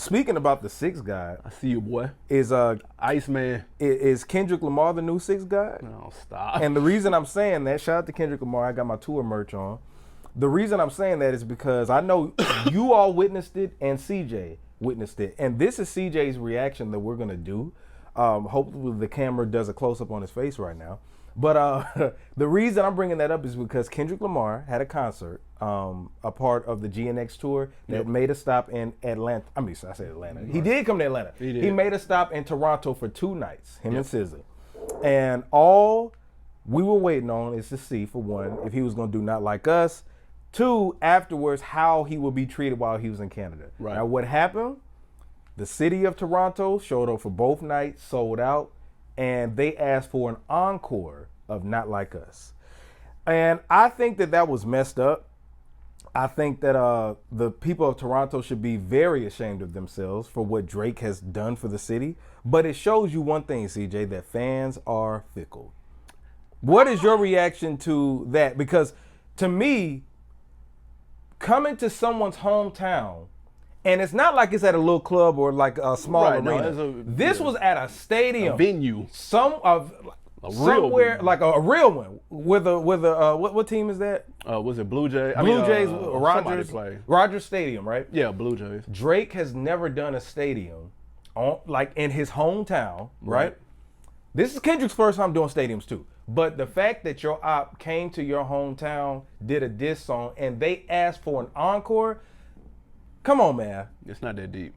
speaking about the sixth guy, I see you, boy. is Iceman. is Kendrick Lamar the new sixth guy? No, stop. And the reason I'm saying that, shout out to Kendrick Lamar, I got my tour merch on. The reason I'm saying that is because I know you all witnessed it and CJ witnessed it. And this is CJ's reaction that we're gonna do. Hopefully the camera does a close up on his face right now. But the reason I'm bringing that up is because Kendrick Lamar had a concert, a part of the GNX tour that made a stop in Atlanta. I mean, I said Atlanta. He did come to Atlanta. He made a stop in Toronto for 2 nights, him and SZA. And all we were waiting on is to see, for one, if he was going to do Not Like Us. 2, afterwards, how he would be treated while he was in Canada. Right. Now, what happened? The city of Toronto showed up for both nights, sold out, and they asked for an encore of Not Like Us. And I think that that was messed up. I think that the people of Toronto should be very ashamed of themselves for what Drake has done for the city. But it shows you one thing, CJ, that fans are fickle. What is your reaction to that? Because to me, coming to someone's hometown, and it's not like it's at a little club or like a small arena. This was at a stadium, a venue, somewhere like a real one. With a what team is that? Was it Blue Jays? Blue Jays, Rogers Stadium, right? Yeah, Blue Jays. Drake has never done a stadium like in his hometown, right? This is Kendrick's first time doing stadiums too. But the fact that your op came to your hometown, did a diss song, and they asked for an encore. Come on, man. It's not that deep.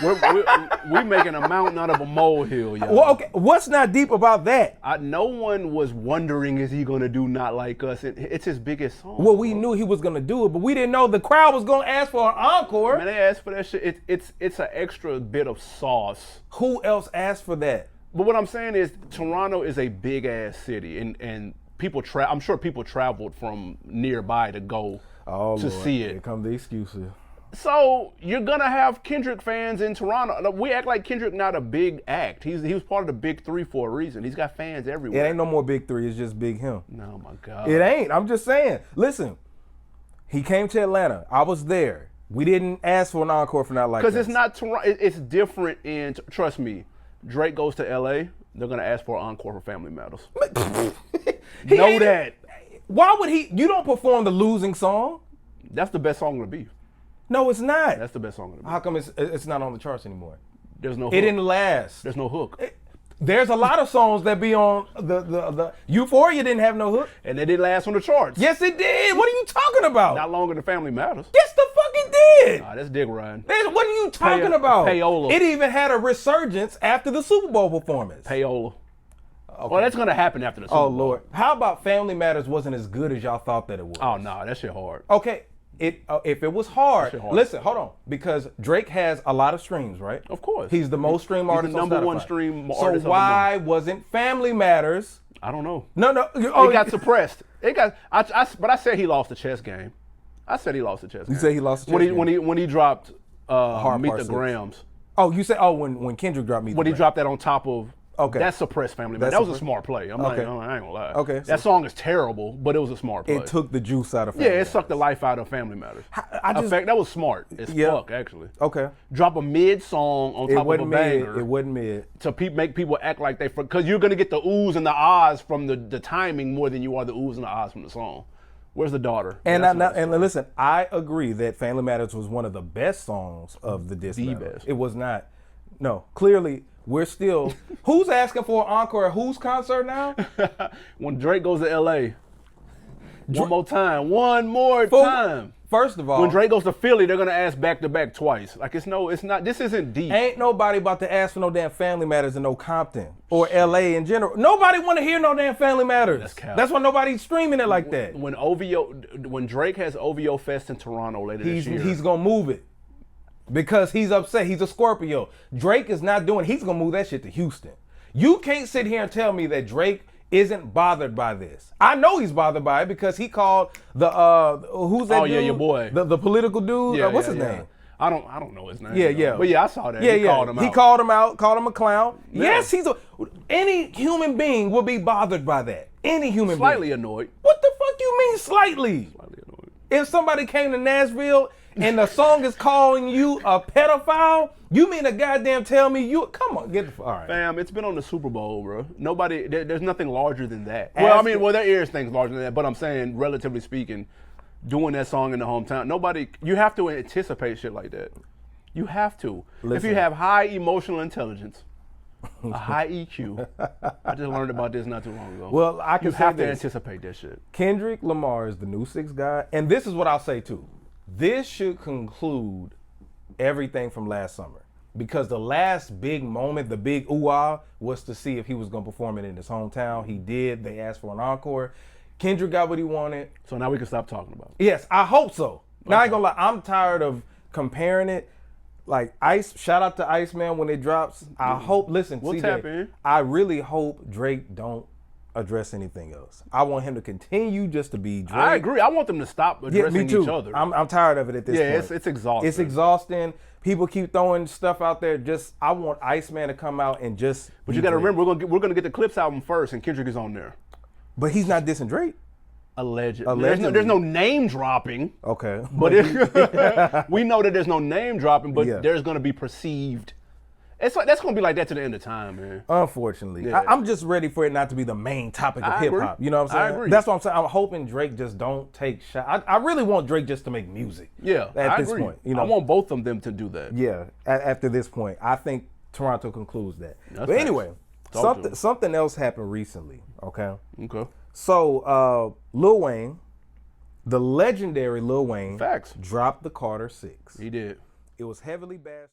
we're making a mountain out of a molehill, y'all. Well, okay. What's not deep about that? No one was wondering, is he going to do Not Like Us? It's his biggest song. Well, we knew he was going to do it, but we didn't know the crowd was going to ask for an encore. Man, they asked for that shit. It's an extra bit of sauce. Who else asked for that? But what I'm saying is, Toronto is a big-ass city, and people I'm sure people traveled from nearby to go to see it. Here come the excuses. So you're gonna have Kendrick fans in Toronto. We act like Kendrick not a big act. He was part of the big 3 for a reason. He's got fans everywhere. It ain't no more big 3. It's just big him. Oh my God. It ain't. I'm just saying. Listen, he came to Atlanta. I was there. We didn't ask for an encore for Not Like Us. Because it's not Toronto. It's different. Trust me. Drake goes to LA. They're gonna ask for an encore for Family Matters. Know that. Why would he? You don't perform the losing song. That's the best song to be. No, it's not. That's the best song. How come it's not on the charts anymore? There's no hook. It didn't last. There's no hook. There's a lot of songs that be on the Euphoria didn't have no hook. And it didn't last on the charts. Yes, it did. What are you talking about? Not longer than Family Matters. Yes, the fucking did. Nah, that's dick riding. What are you talking about? Payola. It even had a resurgence after the Super Bowl performance. Payola. Okay. Well, that's going to happen after the Super Bowl. Oh, Lord. How about Family Matters wasn't as good as y'all thought that it was? Oh, no, that shit hard. Okay. If it was hard, listen, hold on, because Drake has a lot of streams, right? Of course. He's the most streamed artist on Spotify. He's the number 1 stream artist. So why wasn't Family Matters? I don't know. No. It got suppressed. But I said he lost the chess game. I said he lost the chess game. You said he lost the chess game? When he dropped Meet the 6. Grams. Oh, you said, when Kendrick dropped Meet the Grams. When he dropped that on top of... Okay. That suppressed Family Matters. That was a smart play. I ain't gonna lie. Okay. That song is terrible, but it was a smart play. It took the juice out of Family Matters. It sucked the life out of Family Matters. In fact, that was smart as fuck, actually. Okay. Drop a mid song on top of a banger. It wasn't mid. To make people act like they... Because you're gonna get the oohs and the ahs from the timing more than you are the oohs and the ahs from the song. Where's the daughter? And listen, I agree that Family Matters was one of the best songs of the diss battle. Best. It was not. No, clearly... We're still. Who's asking for an encore at whose concert now? When Drake goes to LA. One more time. First of all, when Drake goes to Philly, they're gonna ask back to back twice. Like it's not. This isn't deep. Ain't nobody about to ask for no damn Family Matters in no Compton or LA in general. Nobody want to hear no damn Family Matters. That's why nobody's streaming it like that. When Drake has OVO Fest in Toronto later this year, he's gonna move it. Because he's upset. He's a Scorpio. Drake is not doing. He's gonna move that shit to Houston. You can't sit here and tell me that Drake isn't bothered by this. I know he's bothered by it because he called the who's that dude? Yeah, your boy. The political dude. What's his name? I don't know his name. Yeah. But yeah, I saw that. He called him out. He called him out. Called him a clown. Yeah. Yes, any human being will be bothered by that. Any human being. Slightly annoyed. What the fuck you mean slightly? Slightly annoyed. If somebody came to Nashville and the song is calling you a pedophile, you mean to goddamn tell me you? Come on, get the all right. Fam, it's been on the Super Bowl, bro. Nobody, there's nothing larger than that. Well, I mean, there is things larger than that, but I'm saying, relatively speaking, doing that song in the hometown, nobody. You have to anticipate shit like that. You have to. Listen. If you have high emotional intelligence, a high EQ. I just learned about this not too long ago. Well, I can you say have to this. anticipate that shit. Kendrick Lamar is the new 6 guy, and this is what I'll say too. This should conclude everything from last summer, because the last big moment, the big ooh-ah, was to see if he was going to perform it in his hometown. He did. They asked for an encore. Kendrick got what he wanted. So now we can stop talking about it. Yes, I hope so. Now I ain't gonna lie, I'm tired of comparing it. Like Ice, shout out to Iceman when it drops. I hope, listen, We'll CJ, tap in. I really hope Drake don't address anything else. I want him to continue just to be Drake. I agree. I want them to stop addressing me too. each other. I'm tired of it at this point. Yeah, it's exhausting. It's exhausting. People keep throwing stuff out there. I want Iceman to come out and just. But you got to remember, we're gonna get the Clips album first, and Kendrick is on there. But he's not dissing Drake. Allegedly. Allegedly. There's no name dropping. Okay. But we know that there's no name dropping, but Yeah. there's going to be perceived. It's like, that's going to be like that to the end of time, man. Unfortunately. Yeah. I'm just ready for it not to be the main topic of I hip agree. hop. You know what I'm I saying? agree. That's what I'm saying. I'm hoping Drake just don't take shots. I really want Drake just to make music. Yeah, At I this agree. point. You know? I want both of them to do that. Yeah, after this point. I think Toronto concludes that. That's But anyway, Talk to him. something else happened recently, okay? Okay. So Lil Wayne, the legendary Lil Wayne, Facts. dropped the Carter 6. He did. It was heavily bashed.